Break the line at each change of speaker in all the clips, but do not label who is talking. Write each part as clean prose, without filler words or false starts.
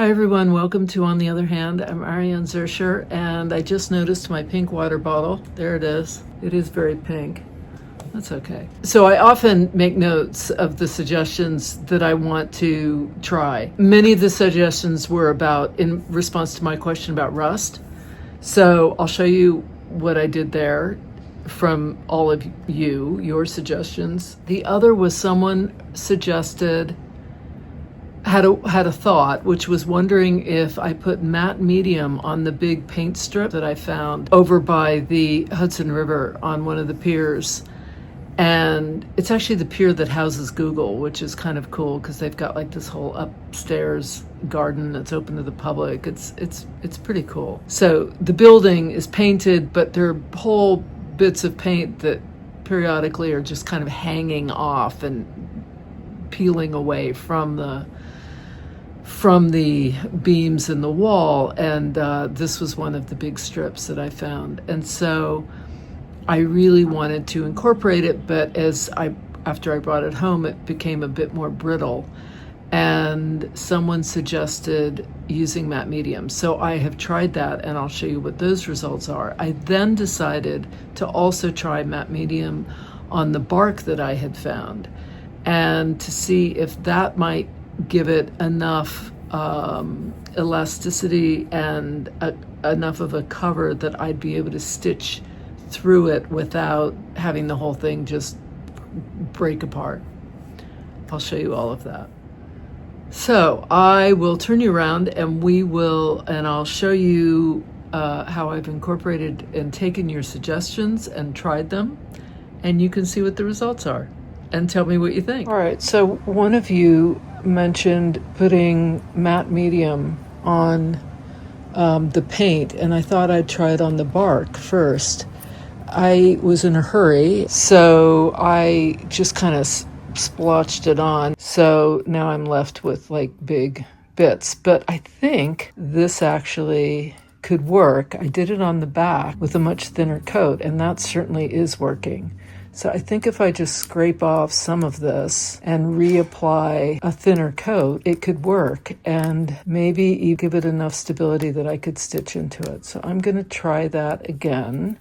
Hi everyone, welcome to On the Other Hand. I'm Ariane Zurcher, and I just noticed my pink water bottle. There it is. It is very pink. That's okay. So I often make notes of the suggestions that I want to try. Many of the suggestions were about in response to my question about rust. So I'll show you what I did there from all of you, your suggestions. The other was someone suggested had a thought, which was wondering if I put matte medium on the big paint strip that I found over by the Hudson River on one of the piers. And it's actually the pier that houses Google, which is kind of cool because they've got like this whole upstairs garden that's open to the public. It's pretty cool. So the building is painted, but there are whole bits of paint that periodically are just kind of hanging off and peeling away from the beams in the wall, and this was one of the big strips that I found. And so I really wanted to incorporate it, but after I brought it home, it became a bit more brittle, and someone suggested using matte medium. So I have tried that, and I'll show you what those results are. I then decided to also try matte medium on the bark that I had found, and to see if that might give it enough elasticity and enough of a cover that I'd be able to stitch through it without having the whole thing just break apart. I'll show you all of that. So I will turn you around and I'll show you how I've incorporated and taken your suggestions and tried them, and you can see what the results are and tell me what you think. All right, so one of you mentioned putting matte medium on the paint, and I thought I'd try it on the bark first. I was in a hurry, so I just kind of splotched it on. So now I'm left with like big bits, but I think this actually could work. I did it on the back with a much thinner coat, and that certainly is working. So I think if I just scrape off some of this and reapply a thinner coat, it could work, and maybe you give it enough stability that I could stitch into it. So I'm going to try that again,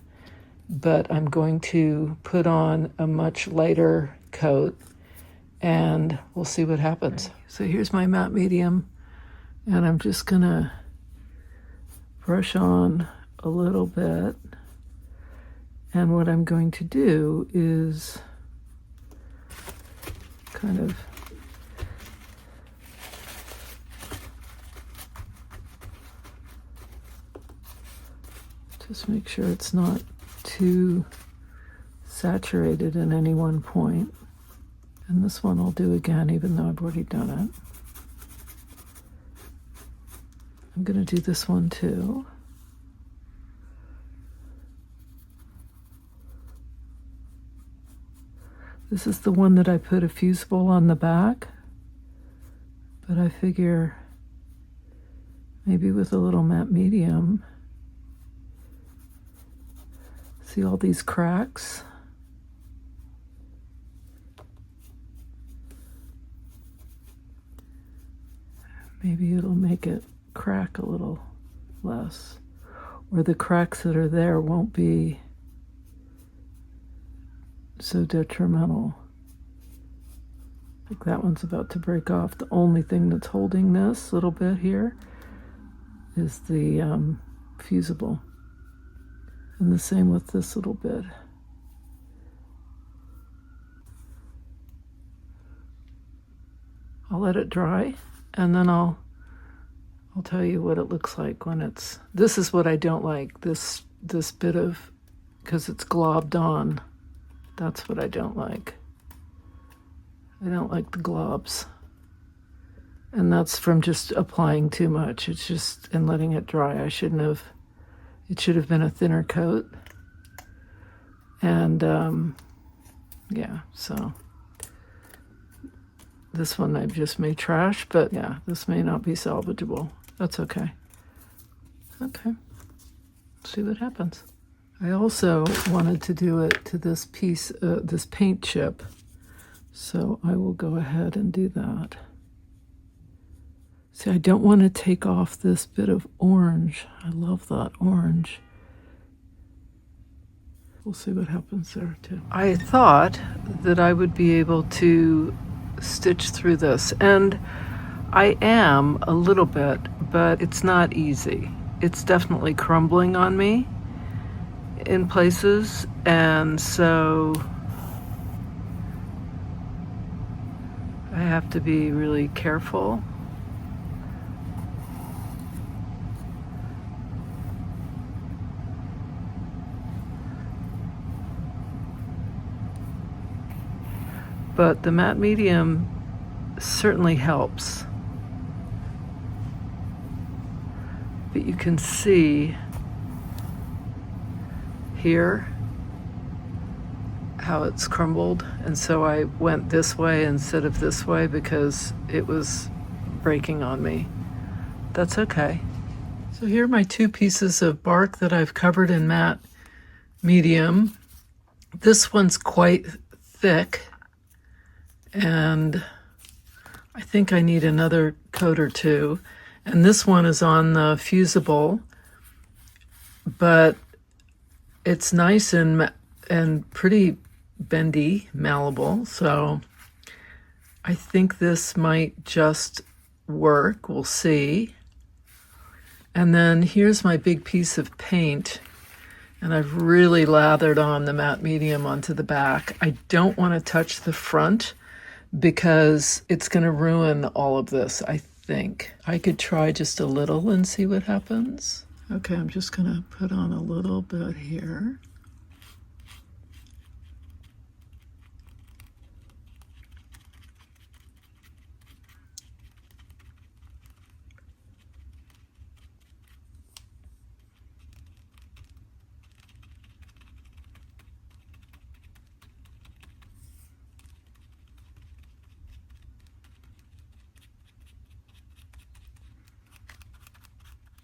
but I'm going to put on a much lighter coat and we'll see what happens. So here's my matte medium, and I'm just going to brush on a little bit. And what I'm going to do is kind of just make sure it's not too saturated in any one point. And this one I'll do again, even though I've already done it. I'm going to do this one too. This is the one that I put a fusible on the back, but I figure maybe with a little matte medium, see all these cracks? Maybe it'll make it crack a little less, or the cracks that are there won't be so detrimental. Like that one's about to break off. The only thing that's holding this little bit here is the fusible, and the same with this little bit. I'll let it dry, and then I'll tell you what it looks like when it's. This is what I don't like. This bit of, because it's globbed on. That's what I don't like. I don't like the globs. And that's from just applying too much. It's just, and letting it dry. It should have been a thinner coat. And yeah, so this one I just made trash, but yeah, this may not be salvageable. That's okay. Okay, see what happens. I also wanted to do it to this piece, this paint chip. So I will go ahead and do that. See, I don't want to take off this bit of orange. I love that orange. We'll see what happens there too. I thought that I would be able to stitch through this, and I am a little bit, but it's not easy. It's definitely crumbling on me in places, and so I have to be really careful. But the matte medium certainly helps. But you can see here how it's crumbled, and so I went this way instead of this way because it was breaking on me. That's okay. So here are my two pieces of bark that I've covered in matte medium. This one's quite thick, and I think I need another coat or two. And this one is on the fusible, but it's nice and pretty bendy, malleable. So I think this might just work. We'll see. And then here's my big piece of paint, and I've really lathered on the matte medium onto the back. I don't want to touch the front because it's going to ruin all of this, I think. I could try just a little and see what happens. Okay, I'm just going to put on a little bit here.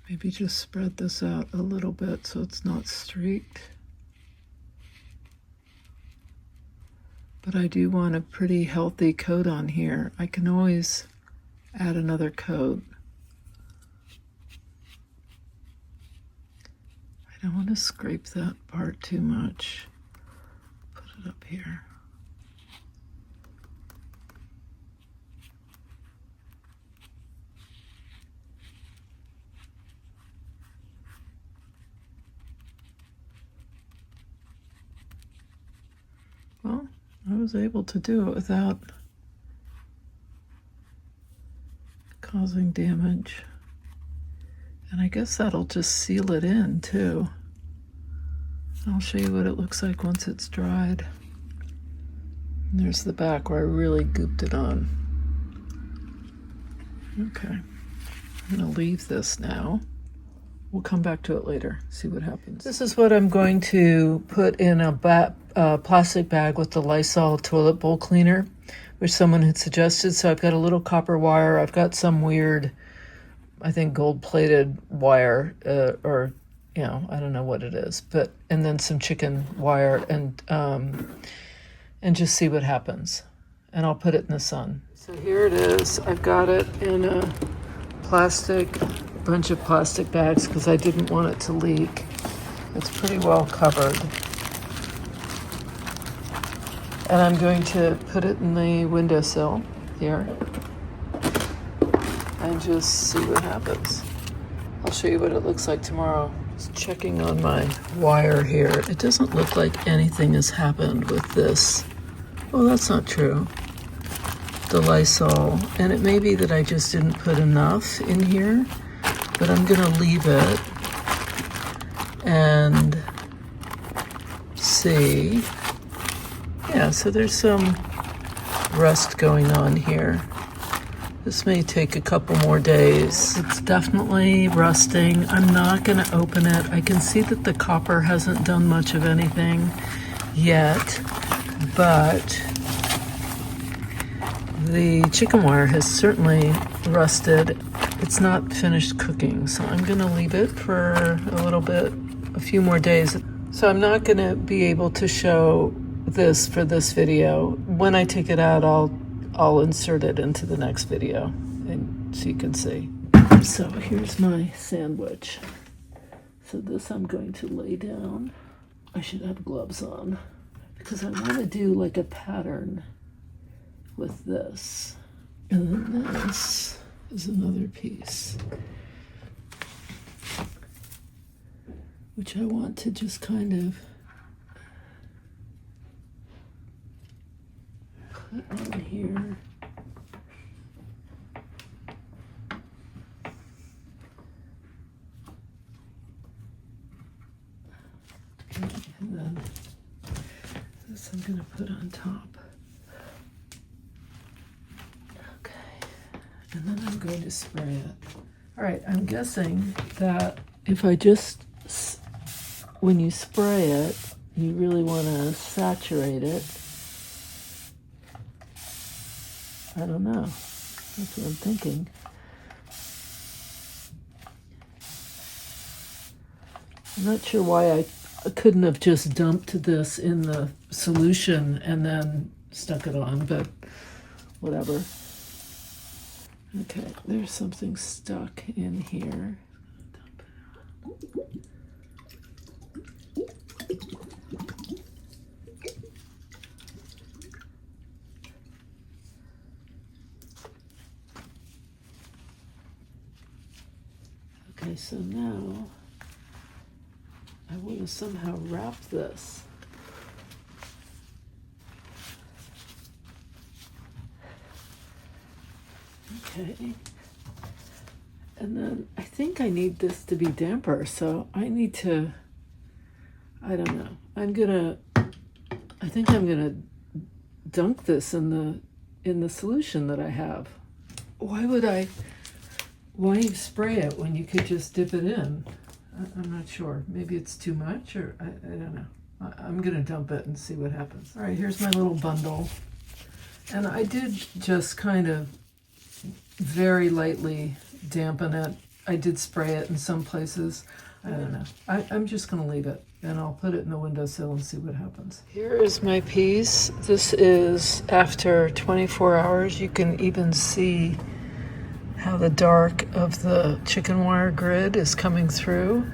Maybe just spread this out a little bit so it's not streaked. But I do want a pretty healthy coat on here. I can always add another coat. I don't want to scrape that part too much. Put it up here. Well, I was able to do it without causing damage. And I guess that'll just seal it in too. I'll show you what it looks like once it's dried. And there's the back where I really gooped it on. Okay, I'm gonna leave this now. We'll come back to it later, see what happens. This is what I'm going to put in a plastic bag with the Lysol Toilet Bowl Cleaner, which someone had suggested. So I've got a little copper wire. I've got some weird, I think, gold-plated wire, or, you know, I don't know what it is. But and then some chicken wire, and just see what happens. And I'll put it in the sun. So here it is. I've got it in a bunch of plastic bags because I didn't want it to leak. It's pretty well covered. And I'm going to put it in the windowsill here and just see what happens. I'll show you what it looks like tomorrow. Just checking on my wire here. It doesn't look like anything has happened with this. Oh, that's not true. The Lysol. And it may be that I just didn't put enough in here, but I'm gonna leave it and see. Yeah, so there's some rust going on here. This may take a couple more days. It's definitely rusting. I'm not gonna open it. I can see that the copper hasn't done much of anything yet, but the chicken wire has certainly rusted. It's not finished cooking, so I'm gonna leave it for a little bit, a few more days. So I'm not gonna be able to show this for this video. When I take it out, I'll insert it into the next video and so you can see. So here's my sandwich. So this I'm going to lay down. I should have gloves on because I want to do like a pattern with this. And then this is another piece, which I want to just kind of put on here. And then this I'm going to put on top. Okay. And then I'm going to spray it. All right, I'm guessing that if I just, when you spray it, you really want to saturate it. I don't know. That's what I'm thinking. I'm not sure why I couldn't have just dumped this in the solution and then stuck it on, but whatever. Okay, there's something stuck in here. Okay, so now I want to somehow wrap this. Okay. And then I think I need this to be damper, so I need to, I don't know. I think I'm gonna dunk this in the solution that I have. Why spray it when you could just dip it in? I'm not sure. Maybe it's too much, or I don't know. I'm gonna dump it and see what happens. All right, here's my little bundle. And I did just kind of very lightly dampen it. I did spray it in some places. I don't know. I'm just gonna leave it, and I'll put it in the windowsill and see what happens. Here is my piece. This is after 24 hours. You can even see how the dark of the chicken wire grid is coming through.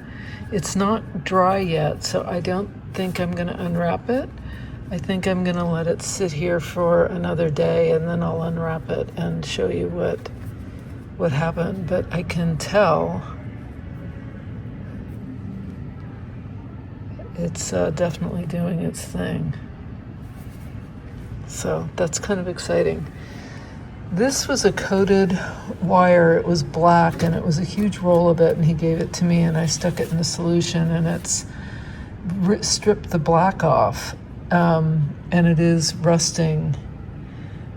It's not dry yet, so I don't think I'm going to unwrap it. I think I'm going to let it sit here for another day, and then I'll unwrap it and show you what happened. But I can tell it's definitely doing its thing. So that's kind of exciting. This was a coated wire. It was black, and it was a huge roll of it, and he gave it to me, and I stuck it in the solution, and it's stripped the black off, and it is rusting.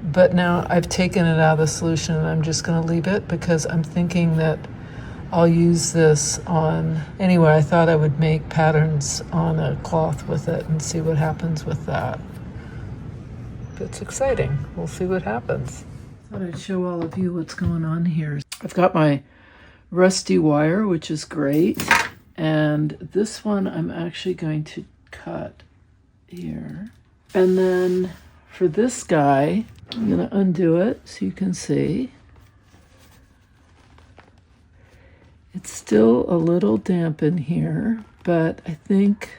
But now I've taken it out of the solution, and I'm just going to leave it because I'm thinking that I'll use this on, anyway, I thought I would make patterns on a cloth with it and see what happens with that. It's exciting. We'll see what happens. Thought I'd show all of you what's going on here. I've got my rusty wire, which is great. And this one I'm actually going to cut here. And then for this guy, I'm going to undo it so you can see. It's still a little damp in here, but I think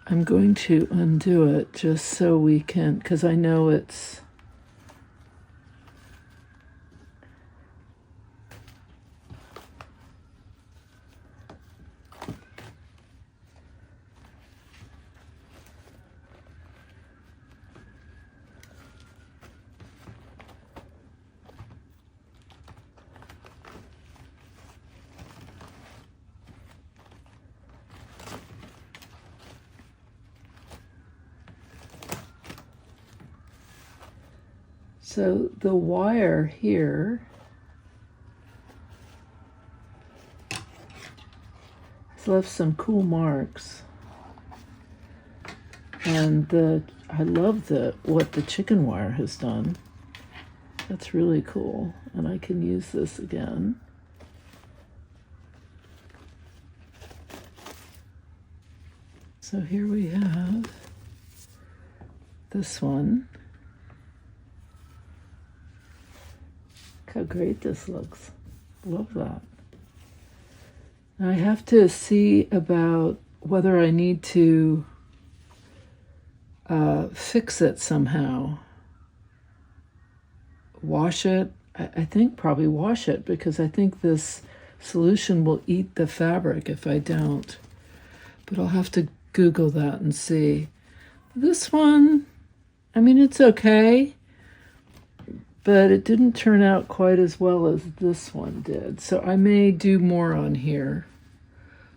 I'm going to undo it just so we can, because I know it's so the wire here has left some cool marks, and I love what the chicken wire has done. That's really cool, and I can use this again. So here we have this one how great this looks. Love that. Now I have to see about whether I need to fix it somehow. Wash it. I think probably wash it, because I think this solution will eat the fabric if I don't. But I'll have to Google that and see. This one, I mean, it's okay, but it didn't turn out quite as well as this one did. So I may do more on here.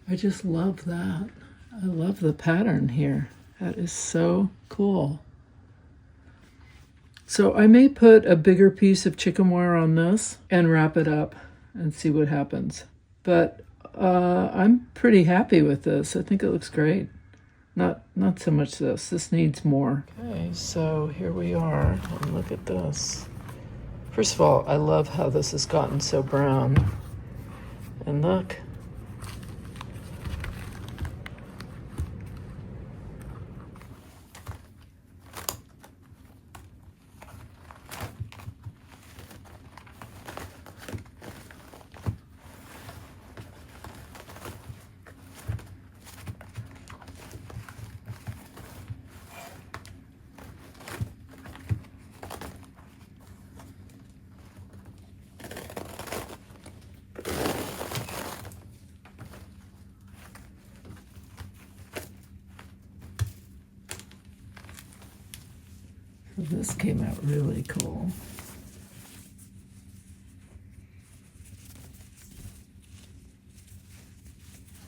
I just love that. I love the pattern here. That is so cool. So I may put a bigger piece of chicken wire on this and wrap it up and see what happens. But I'm pretty happy with this. I think it looks great. Not so much this. This needs more. Okay, so here we are. And look at this. First of all, I love how this has gotten so brown. And look. This came out really cool.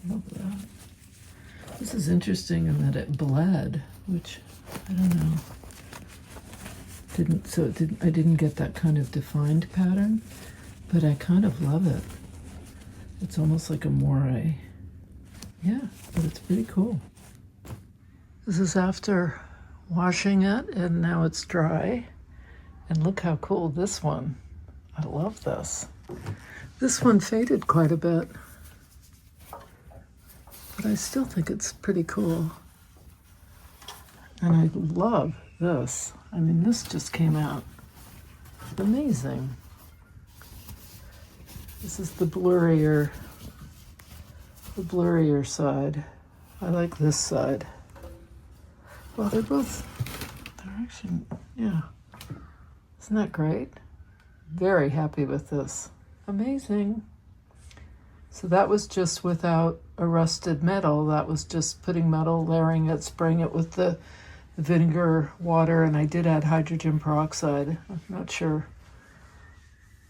Love that. This is interesting in that it bled, which I don't know. I didn't get that kind of defined pattern, but I kind of love it. It's almost like a moire. Yeah, but it's pretty cool. This is after washing it, and now it's dry. And look how cool this one. I love this. This one faded quite a bit, but I still think it's pretty cool. And I love this. I mean, this just came out amazing. This is the blurrier side. I like this side. Well, they're actually, yeah. Isn't that great? Very happy with this. Amazing. So that was just without a rusted metal. That was just putting metal, layering it, spraying it with the vinegar water, and I did add hydrogen peroxide. I'm not sure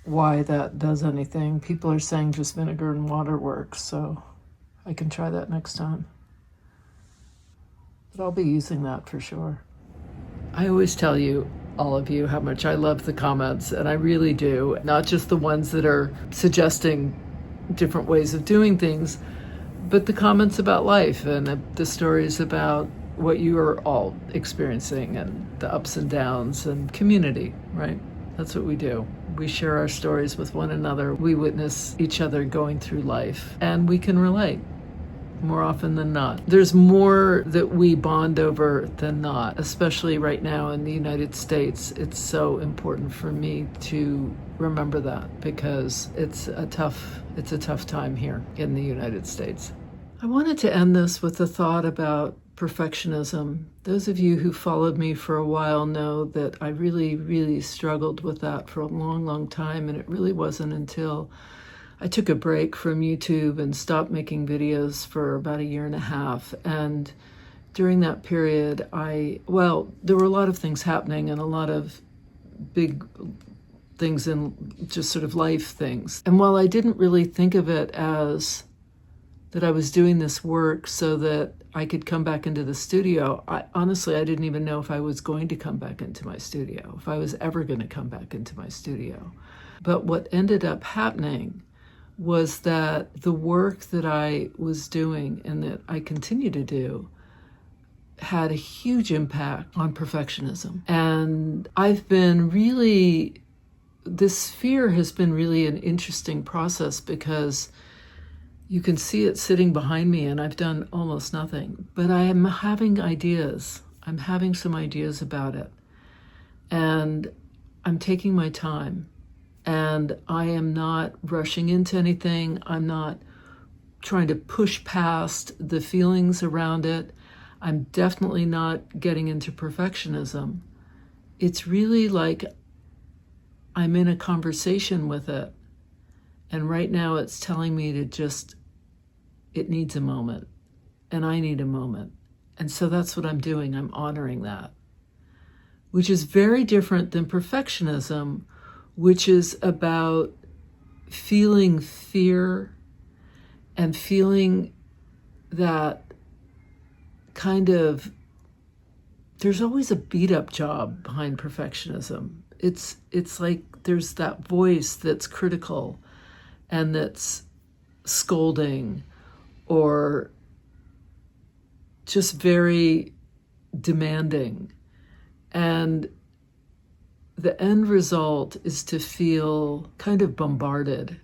why that does anything. People are saying just vinegar and water works, so I can try that next time. But I'll be using that for sure. I always tell you, all of you, how much I love the comments, and I really do. Not just the ones that are suggesting different ways of doing things, but the comments about life and the stories about what you are all experiencing and the ups and downs and community, right? That's what we do. We share our stories with one another. We witness each other going through life, and we can relate. More often than not. There's more that we bond over than not, especially right now in the United States. It's so important for me to remember that, because it's a tough time here in the United States. I wanted to end this with a thought about perfectionism. Those of you who followed me for a while know that I really, really struggled with that for a long, long time, and it really wasn't until I took a break from YouTube and stopped making videos for about 1.5 years. And during that period, there were a lot of things happening and a lot of big things in just sort of life things. And while I didn't really think of it as that I was doing this work so that I could come back into the studio, honestly, I didn't even know if I was going to come back into my studio, if I was ever going to come back into my studio. But what ended up happening was that the work that I was doing and that I continue to do had a huge impact on perfectionism. And this fear has been really an interesting process, because you can see it sitting behind me and I've done almost nothing, but I am having ideas. I'm having some ideas about it, and I'm taking my time. And I am not rushing into anything. I'm not trying to push past the feelings around it. I'm definitely not getting into perfectionism. It's really like I'm in a conversation with it. And right now it's telling me to just, it needs a moment. And I need a moment. And so that's what I'm doing. I'm honoring that, which is very different than perfectionism, which is about feeling fear and feeling that kind of, there's always a beat up job behind perfectionism. It's like there's that voice that's critical and that's scolding or just very demanding. And the end result is to feel kind of bombarded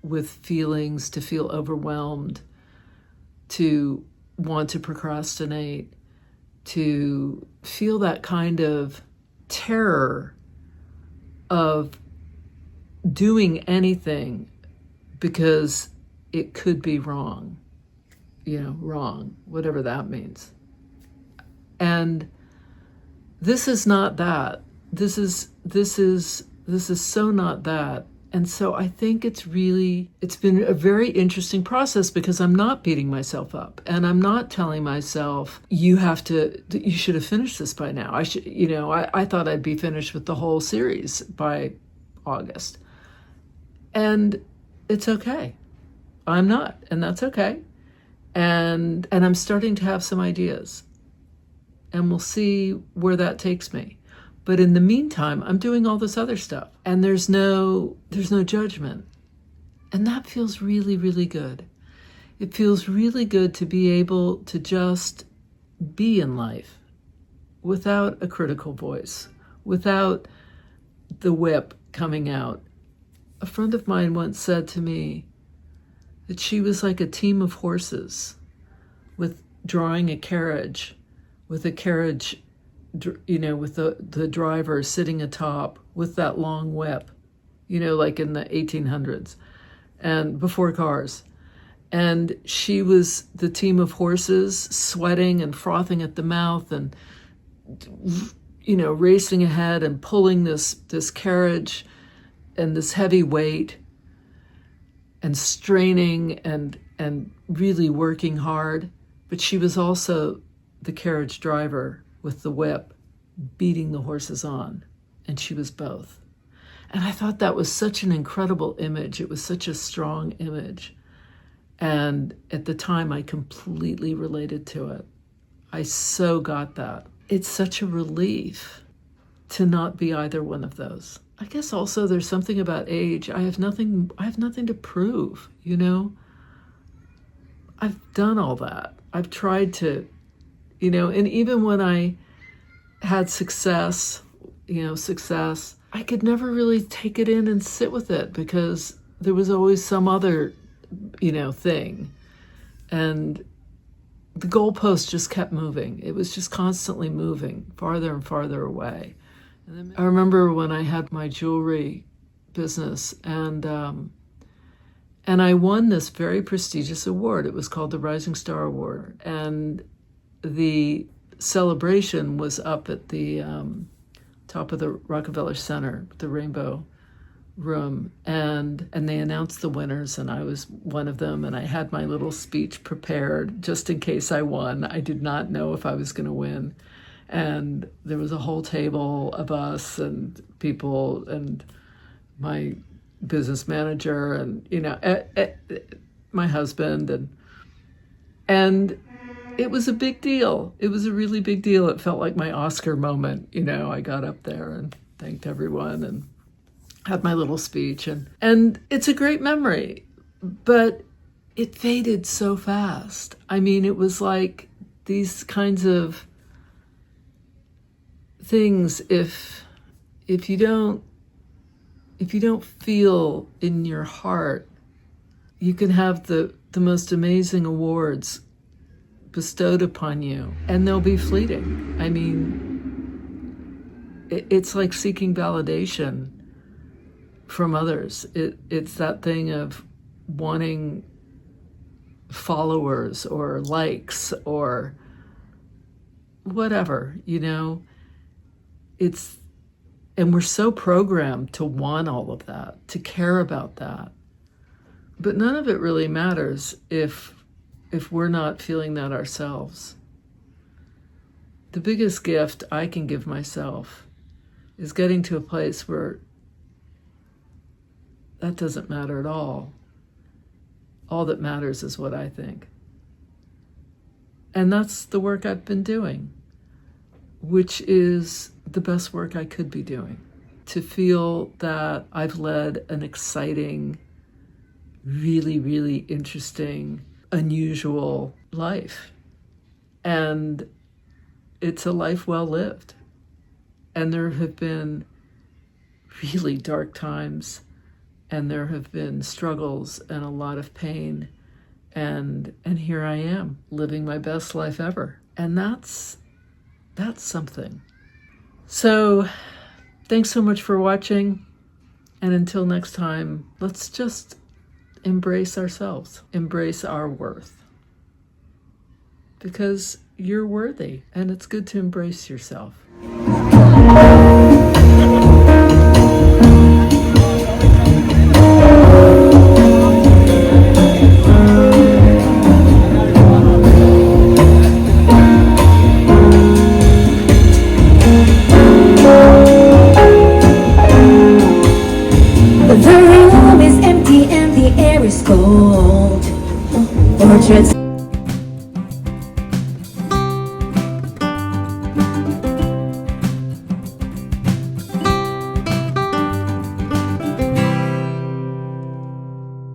with feelings, to feel overwhelmed, to want to procrastinate, to feel that kind of terror of doing anything because it could be wrong, wrong, whatever that means. And this is not that. This is so not that. And so I think it's been a very interesting process because I'm not beating myself up and I'm not telling myself, you should have finished this by now. I thought I'd be finished with the whole series by August. And it's okay. I'm not, and that's okay. And I'm starting to have some ideas. And we'll see where that takes me. But in the meantime, I'm doing all this other stuff. And there's no judgment. And that feels really, really good. It feels really good to be able to just be in life without a critical voice, without the whip coming out. A friend of mine once said to me that she was like a team of horses with drawing a carriage, with the driver sitting atop with that long whip, like in the 1800s and before cars. And she was the team of horses sweating and frothing at the mouth and, racing ahead and pulling this carriage and this heavy weight and straining and really working hard. But she was also the carriage driver with the whip, beating the horses on, and she was both. And I thought that was such an incredible image. It was such a strong image. And at the time, I completely related to it. I so got that. It's such a relief to not be either one of those. I guess also there's something about age. I have nothing to prove, I've done all that. I've tried to, and even when I had success, I could never really take it in and sit with it because there was always some other, thing. And the goalpost just kept moving. It was just constantly moving farther and farther away. And then I remember when I had my jewelry business and I won this very prestigious award. It was called the Rising Star Award. And the celebration was up at the top of the Rockefeller Center, the Rainbow Room, and they announced the winners, and I was one of them, and I had my little speech prepared just in case I won. I did not know if I was going to win. And there was a whole table of us and people and my business manager and, my husband and it was a big deal. It was a really big deal. It felt like my Oscar moment. I got up there and thanked everyone and had my little speech. And it's a great memory, but it faded so fast. I mean, it was like these kinds of things, if you don't feel in your heart, you can have the most amazing awards bestowed upon you, and they'll be fleeting. I mean, it's like seeking validation from others. It's that thing of wanting followers or likes or whatever, and we're so programmed to want all of that, to care about that. But none of it really matters if we're not feeling that ourselves. The biggest gift I can give myself is getting to a place where that doesn't matter at all. All that matters is what I think. And that's the work I've been doing, which is the best work I could be doing. To feel that I've led an exciting, really, really interesting, unusual life. And it's a life well lived. And there have been really dark times, and there have been struggles and a lot of pain. And here I am, living my best life ever. And that's something. So thanks so much for watching. And until next time, let's just embrace ourselves, embrace our worth. Because you're worthy, and it's good to embrace yourself.